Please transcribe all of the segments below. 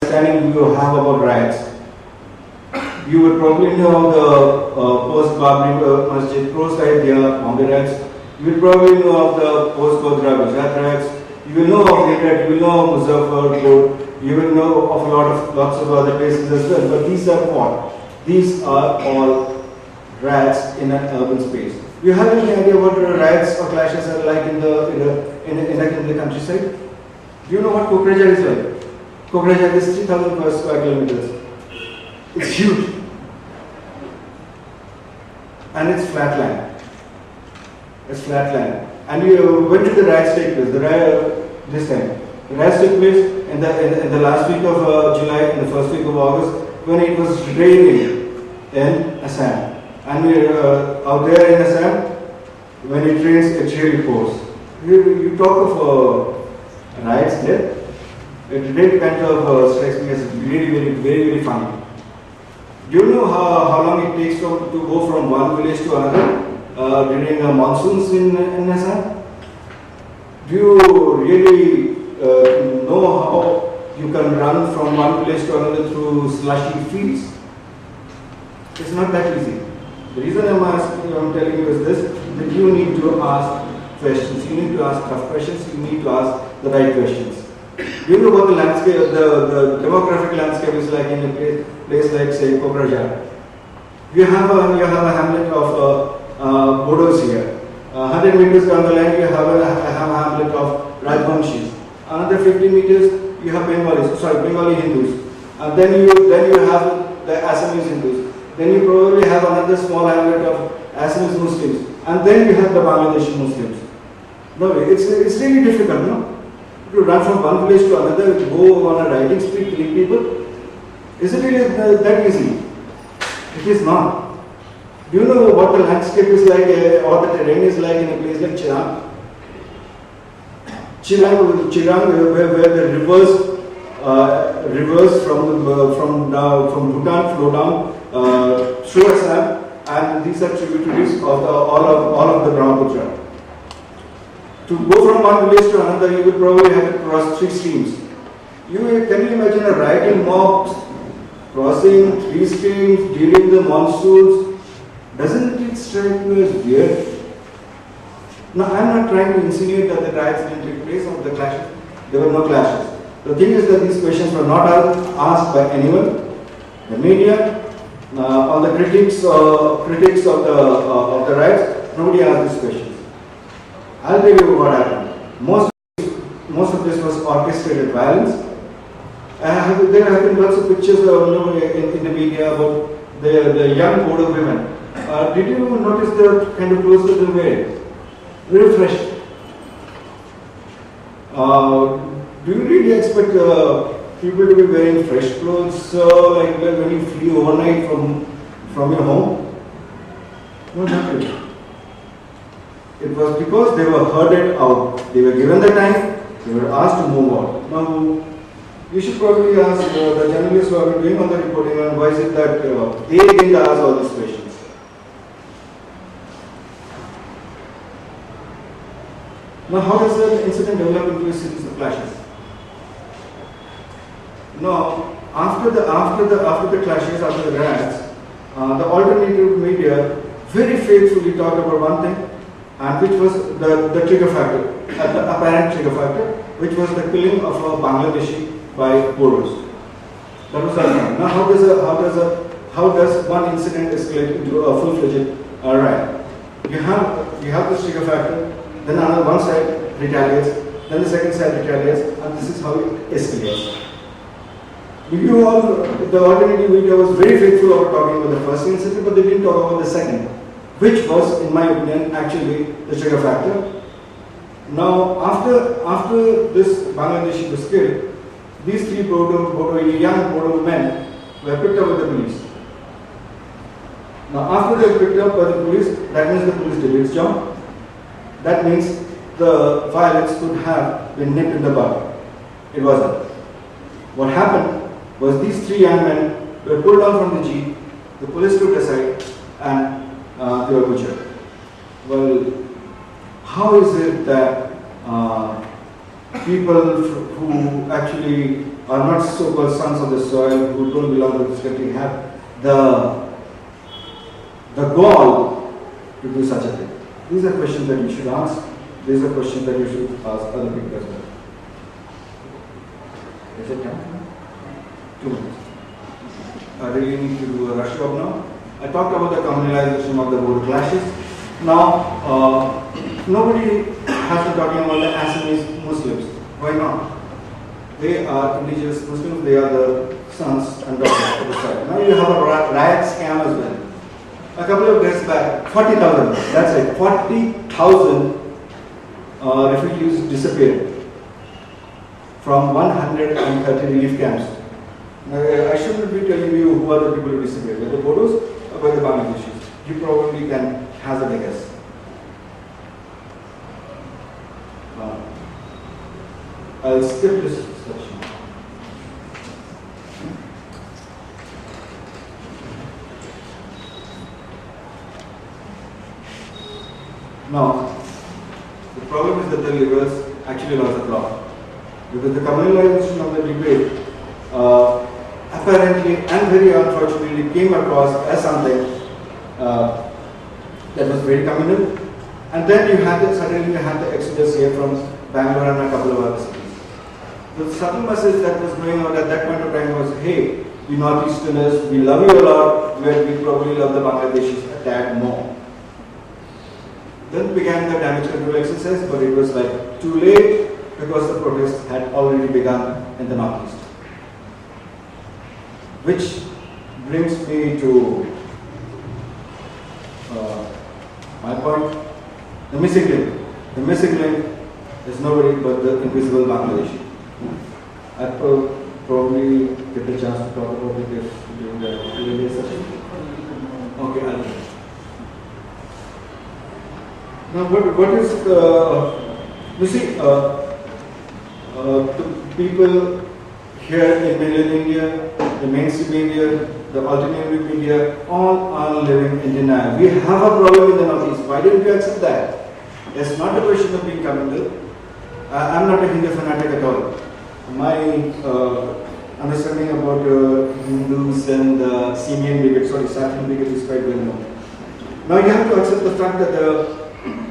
understanding you have about riots. You would probably know the post-Babri Masjid, post-Ayodhya, Bombay riots. You will probably know of the post-Godhra Gujarat riots. You will know of Meerut, you will know of Muzaffarpur, you will know of lots of other places as well. But these are what? These are all riots in an urban space. Do you have any idea what riots or clashes are like in the countryside? Do you know what Kokrajhar is like? Kokrajhar is 3,000 square kilometers. It's huge. And it's flat land. It's flat land. And when did the riots take place? This time. The riots took place in the last week of July, in the first week of August, when it was raining in Assam. And out there in Assam, when it rains, it really pours. You talk of riots there. It really kind of strikes me as very, very funny. Do you know how long it takes to go from one village to another during monsoons in Assam? Do you really know how you can run from one village to another through slushy fields? It's not that easy. The reason I'm telling you is this, that you need to ask questions. You need to ask tough questions. You need to ask the right questions. Do you know what the landscape, the demographic landscape is like in a place like, say, Kokrajhar? You have a hamlet of Bodos here. 100 meters down the line, you have a hamlet of Rajvanshis. Another 50 meters, you have Bengali Hindus. And then you have the Assamese Hindus. Then you probably have another small hamlet of Assamese Muslims. And then you have the Bangladeshi Muslims. No, it's really difficult, no? To run from one village to another, to go on a riding spree, killing people. Is it really that easy? It is not. Do you know what the landscape is like, or the terrain is like in a place like Chirang? Chirang, where the rivers from Bhutan flow down through Assam, and these are tributaries of all of the Brahmaputra. To go from one village to another, you would probably have to cross 3 streams. Can you imagine a rioting mob crossing 3 streams during the monsoons? Doesn't it strike you as weird? Now, I'm not trying to insinuate that the riots didn't take place or the clashes. There were no clashes. The thing is that these questions were not asked by anyone. The media, all the critics of the riots, nobody asked these questions. I'll tell you what happened. Most of this was orchestrated violence. There have been lots of pictures in the media about the young Bodo women. Did you notice the kind of clothes that they were wearing? Very fresh. Do you really expect people to be wearing fresh clothes like when you flee overnight from your home? No, not really. It was because they were herded out. They were given the time, they were asked to move on. Now, you should probably ask the journalists who have been doing all the reporting on why is it that they didn't ask all these questions. Now, how does the incident develop into a series of clashes? Now, after the clashes, after the riots, the alternative media very faithfully talked about one thing, and which was the trigger factor, the apparent trigger factor, which was the killing of a Bangladeshi by Bodos. That was our plan. Now, how does one incident escalate into a full-fledged riot? You have this trigger factor, then on one side retaliates, then the second side retaliates, and this is how it escalates. The alternative media was very faithful about talking about the first incident, but they didn't talk about the second, which was, in my opinion, actually the trigger factor. Now, after this Bangladeshi was killed, these 3 young Bodo men were picked up by the police. Now, after they were picked up by the police, that means the police did its job. That means the violence could have been nipped in the bud. It wasn't. What happened was these 3 young men were pulled down from the jeep, the police took aside, and they were butchered. Well, how is it that people who actually are not so-called sons of the soil, who don't belong to this country, have the gall to do such a thing? These are questions that you should ask. These are questions that you should ask other people as well. Is it time? 2 minutes. I really need to do a rush job now. I talked about the communalization of the border clashes. Now, nobody has been talking about the Assamese Muslims. Why not? They are indigenous Muslims, they are the sons and daughters of the side. Now you have a riot scam as well. A couple of days back, 40,000, that's it, 40,000 refugees disappeared from 130 relief camps. I shouldn't be telling you who are the people who disappeared, whether the Bodos or whether the Bangladeshis. You probably can hazard a guess. I'll skip this section. Now, the problem is that the liberals actually lost the plot. Because the communalization of the debate apparently and very unfortunately came across as something that was very communal. And then suddenly you had the exodus here from Bangalore and a couple of other cities. The subtle message that was going out at that point of time was, hey, we Northeasterners, we love you a lot, but we probably love the Bangladeshis a tad more. Then began the damage control exercise, but it was like too late because the protests had already begun in the Northeast. Which brings me to my point, the missing link. The missing link is nobody but the invisible Bangladeshi. I'll probably get a chance to talk about it during the Q&A session. Okay, I'll do it. Now, what is the, you see, the people here in mainland India, the mainstream media, the alternative media, all are living in denial. We have a problem in the Northeast. Why didn't you accept that? It's not a question of being communal. I'm not a Hindu fanatic at all. My understanding about Hindus and Simian brigade, Saffron brigade is quite well known. Now you have to accept the fact that the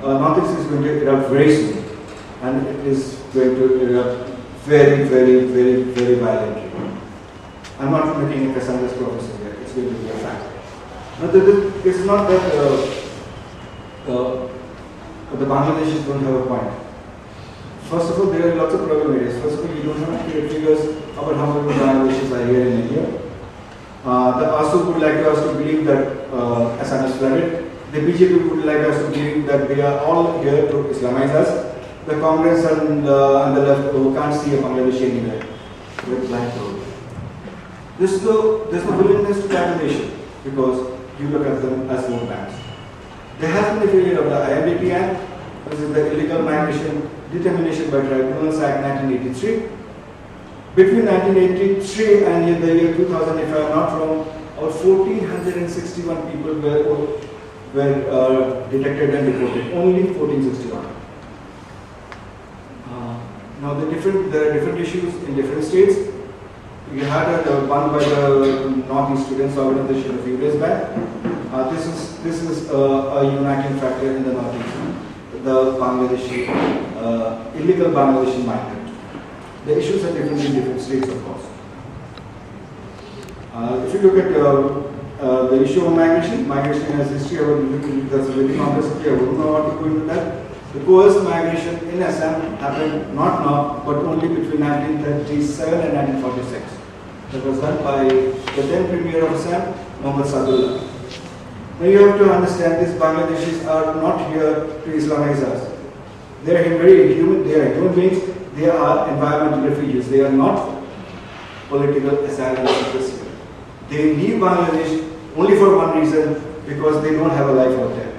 Northeast is going to erupt very soon, and it is going to erupt very, very, very, very violently. I'm not making a Cassandra's prophecy here, it's going to be a fact. But it's not that the Bangladeshis don't have a point. First of all, there are lots of problem areas. First of all, you don't have accurate figures about how many Bangladeshis are here in India. The ASU would like us to believe that Assam is flooded. The BJP would like us to believe that they are all here to Islamize us. The Congress and the left who can't see a Bangladeshi anywhere with blind road. There's no willingness to coordination because you look at them as vote banks. There has been a failure of the IMDT Act, which is the Illegal Migration Determination by Tribunals Act 1983. Between 1983 and the year 2000, if I am not wrong, about 1,461 people were detected and reported. Only 1,461. Now there are different issues in different states. We had one by the Northeast Students Organization a few days back. This is a uniting factor in the Northeast. The Bangladeshi, illegal Bangladeshi migrant. The issues are different in different states, of course. If you look at the issue of migration has history, that's a very complex issue. I wouldn't know how to go into that. The coerced migration in Assam happened not now, but only between 1937 and 1946. That was done by the then Premier of Assam, Muhammad Sadullah. Now you have to understand these Bangladeshis are not here to Islamize us. They are human beings, they are environmental refugees, they are not political asylum seekers. They leave Bangladesh only for one reason, because they don't have a life out there.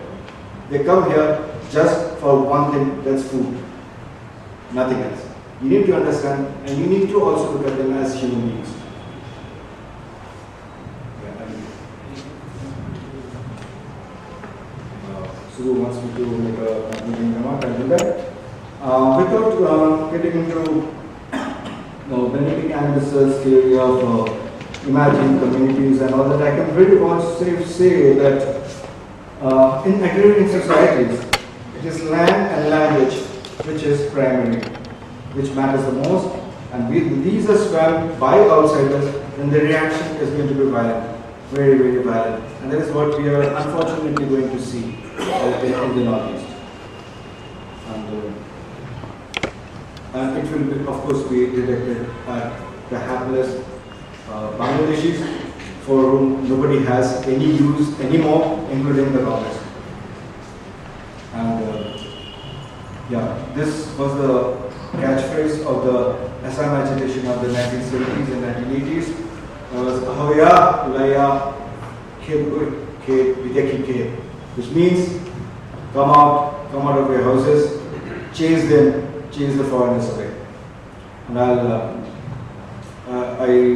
They come here just for one thing, that's food. Nothing else. You need to understand, and you need to also look at them as human beings. Suru wants me to make a concluding remark, I'll do that. Without getting into Benedict Anderson's theory of imagined communities and all that, I can really want to say that in agrarian societies, it is land and language which is primary, which matters the most, and these are swam by outsiders, then the reaction is going to be violent, very, very violent. And that is what we are unfortunately going to see in the Northeast. And it will, be, of course, be directed at the hapless Bangladeshis for whom nobody has any use anymore, including the Congress. And yeah, this was the catchphrase of the Assam agitation of the 1970s and 1980s. It was Ahoya Laya Ke, which means come out of your houses, chase the foreigners away. And I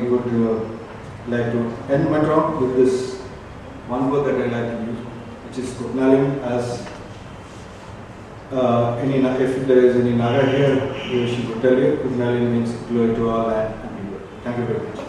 would like to end my talk with this one word that I like to use, which is Kutnalim. As if there is any Naga here, she could tell you, Kutnalim means glory to all and people. Thank you very much.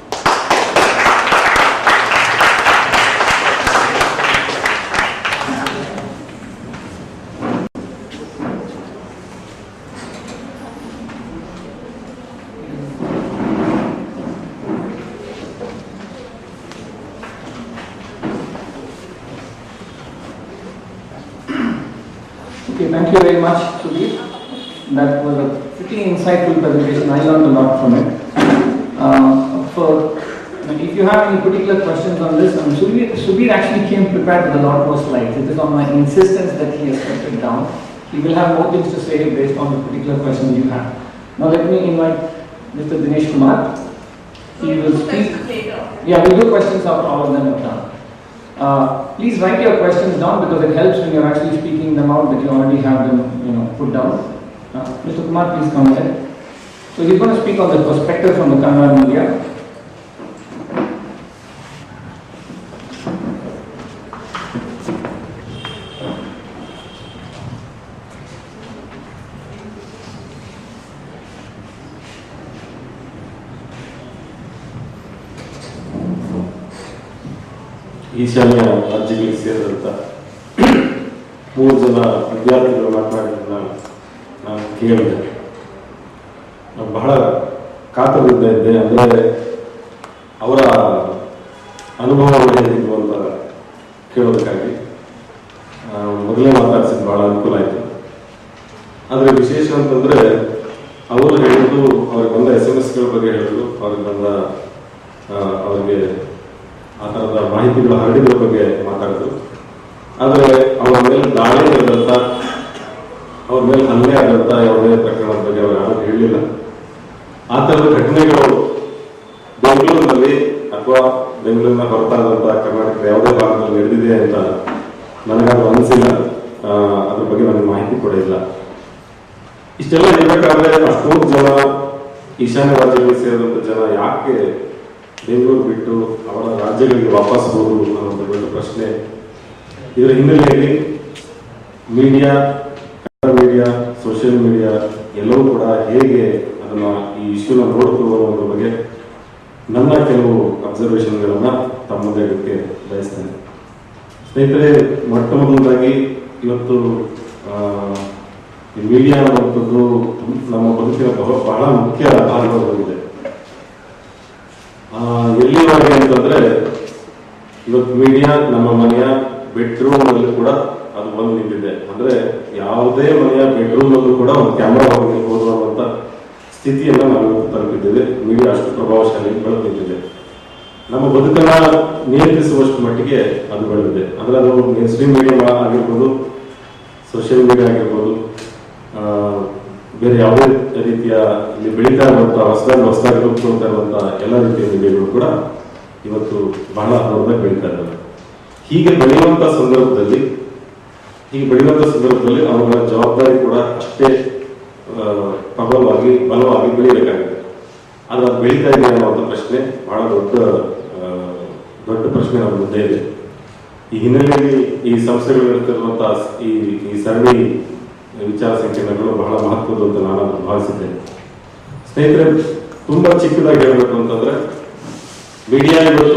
Thank you very much, Sudhir. That was a pretty insightful presentation. I learned a lot from it. If you have any particular questions on this, Sudhir actually came prepared with a lot more slides. It is on my insistence that he has kept it down. He will have more things to say based on the particular questions you have. Now let me invite Mr. Dinesh Kumar. He will speak. Yeah, we'll do questions after all of them are done. Please write your questions down because it helps when you're actually speaking them out that you already have them, put down. Mr. Kumar, please come ahead. So he's going to speak on the perspective from the Kannada media. ಈಶಾನ್ಯ ರಾಜ್ಯಗಳಿಗೆ ಸೇರಿದಂಥ 3 ಜನ ವಿದ್ಯಾರ್ಥಿಗಳು ಮಾತನಾಡಿದ್ದನ್ನು ನಾನು ಕೇಳಿದೆ. ನಾನು ಬಹಳ ಕಾತರದಿಂದ ಇದ್ದೆ. ಅಂದರೆ ಅವರ ಅನುಭವಗಳು ಹೇಗಿದ್ವು ಅಂತ ಕೇಳೋದಕ್ಕಾಗಿ ಮೊದಲೇ ಮಾತಾಡಿಸಿದ್ದು ಭಾಳ ಅನುಕೂಲ ಆಯಿತು. ಆದರೆ ವಿಶೇಷ ಅಂತಂದರೆ ಅವರು ಹೇಳಿದ್ದು, ಅವ್ರಿಗೆ ಬಂದ SMS ಬಗ್ಗೆ ಹೇಳಿದ್ರು, ಅವ್ರಿಗೆ ಬಂದ ಅವರಿಗೆ ಆ ಥರದ ಮಾಹಿತಿಗಳು ಹರಡಿದ್ರ ಬಗ್ಗೆ ಮಾತಾಡಿದ್ರು. ಆದರೆ ಅವರ ಮೇಲೆ ದಾಳಿ ನಡೆದಂಥ, ಅವ್ರ ಮೇಲೆ ಹಲ್ಲೆ ಆದಂಥ ಯಾವುದೇ ಪ್ರಕರಣದ ಬಗ್ಗೆ ಅವರು ಯಾರು ಹೇಳಲಿಲ್ಲ. ಆ ಥರದ ಘಟನೆಗಳು ಬೆಂಗಳೂರಿನಲ್ಲಿ ಅಥವಾ ಬೆಂಗಳೂರಿನ ಹೊರತಾದಂಥ ಕರ್ನಾಟಕದ ಯಾವುದೇ ಭಾಗದಲ್ಲಿ ನಡೆದಿದೆ ಅಂತ ನನಗದು ಅನಿಸಿಲ್ಲ. ಅದ್ರ ಬಗ್ಗೆ ನನಗೆ ಮಾಹಿತಿ ಕೂಡ ಇಲ್ಲ. ಇಷ್ಟೆಲ್ಲ ಇರಬೇಕಾದ್ರೆ ಅಷ್ಟೊಂದು ಜನ ಈಶಾನ್ಯ ರಾಜ್ಯಗಳಿಗೆ ಸೇರಿದಂಥ ಜನ ಯಾಕೆ ಬೆಂಗಳೂರು ಬಿಟ್ಟು ಅವರ ರಾಜ್ಯಗಳಿಗೆ ವಾಪಸ್ ಹೋಗುವುದು ಅನ್ನೋದು ದೊಡ್ಡ ಪ್ರಶ್ನೆ. ಇದರ ಹಿನ್ನೆಲೆಯಲ್ಲಿ media, Kannada media, social media ಎಲ್ಲವೂ ಕೂಡ ಹೇಗೆ ಅದನ್ನು ಈ ಇಶ್ಯೂನ ನೋಡ್ತು ಅನ್ನೋದ್ರ ಬಗ್ಗೆ ನನ್ನ ಕೆಲವು ಅಬ್ಸರ್ವೇಷನ್ಗಳನ್ನು ತಮ್ಮ ಮುಂದೆ ಇಡಕ್ಕೆ ಬಯಸ್ತೇನೆ. ಸ್ನೇಹಿತರೆ, ಮೊಟ್ಟ ಮೊದಲದಾಗಿ ಇವತ್ತು ಈ ಮೀಡಿಯಾ ಅನ್ನುವಂಥದ್ದು ನಮ್ಮ ಬದುಕಿನ ಬಹಳ ಮುಖ್ಯ ಭಾಗವಾಗಿದೆ. ಎಲ್ಲಿವರೆಗೆ ಅಂತಂದ್ರೆ ಇವತ್ತು ಮೀಡಿಯಾ ನಮ್ಮ ಮನೆಯ ಬೆಡ್ರೂಮ್ ಅಲ್ಲಿ ಕೂಡ ಅದು ಬಂದು ನಿಂತಿದೆ. ಅಂದ್ರೆ ಯಾವುದೇ ಮನೆಯ ಬೆಡ್ರೂಮ್ ಅಲ್ಲೂ ಕೂಡ ಒಂದು ಕ್ಯಾಮ್ರಾ ಹೋಗಿ ಅಂತ ಸ್ಥಿತಿಯನ್ನ ನಾವು ತಲುಪಿದ್ದೇವೆ. ಮೀಡಿಯಾ ಅಷ್ಟು ಪ್ರಭಾವಶಾಲಿ ಬೆಳೆದು ನಿಂತಿದೆ. ನಮ್ಮ ಬದುಕನ್ನ ನಿಯಂತ್ರಿಸುವಷ್ಟು ಮಟ್ಟಿಗೆ ಅದು ಬೆಳೆದಿದೆ. ಅಂದ್ರೆ ಅದು ಮೇನ್ ಸ್ಟ್ರೀಮ್ ಮೀಡಿಯಾ ಆಗಿರ್ಬೋದು, ಸೋಷಿಯಲ್ ಮೀಡಿಯಾ ಆಗಿರ್ಬೋದು, ಬೇರೆ ಯಾವುದೇ ರೀತಿಯ ಇಲ್ಲಿ ಬೆಳೀತಾ ಇರುವಂಥ ಹೊಸದಾಗಿ ರೂಪಿಸ್ಕೊಳ್ತಾ ಇರುವಂಥ ಎಲ್ಲ ರೀತಿಯ ಮೀಡಿಯಾಗಳು ಕೂಡ ಇವತ್ತು ಬಹಳ ದೊಡ್ಡದಾಗಿ ಬೆಳೀತಾ ಇದ್ದಾರೆ. ಹೀಗೆ ಬೆಳೆಯುವಂಥ ಸಂದರ್ಭದಲ್ಲಿ ಅವರ ಜವಾಬ್ದಾರಿ ಕೂಡ ಅಷ್ಟೇ ಬಲವಾಗಿ ಬೆಳೀಬೇಕಾಗುತ್ತೆ. ಆದ್ರೆ ಅದು ಬೆಳೀತಾ ಇದೆ ಅನ್ನುವಂಥ ಪ್ರಶ್ನೆ ಬಹಳ ದೊಡ್ಡ ಪ್ರಶ್ನೆ ನಮ್ಮ ಮುಂದೆ ಇದೆ. ಈ ಹಿನ್ನೆಲೆಯಲ್ಲಿ ಈ ಸಂಸ್ಥೆಗಳು ಇರ್ತಿರುವಂಥ ಈ ಸರಣಿ ವಿಚಾರ ಸಂಕಿರಣಗಳು ಬಹಳ ಮಹತ್ವದ್ದು ಅಂತ ನಾನು ಭಾವಿಸಿದ್ದೇನೆ. ಸ್ನೇಹಿತರೆ, ತುಂಬ ಚಿಕ್ಕದಾಗಿ ಹೇಳಬೇಕು ಅಂತಂದ್ರೆ ಮೀಡಿಯಾ ಇವತ್ತು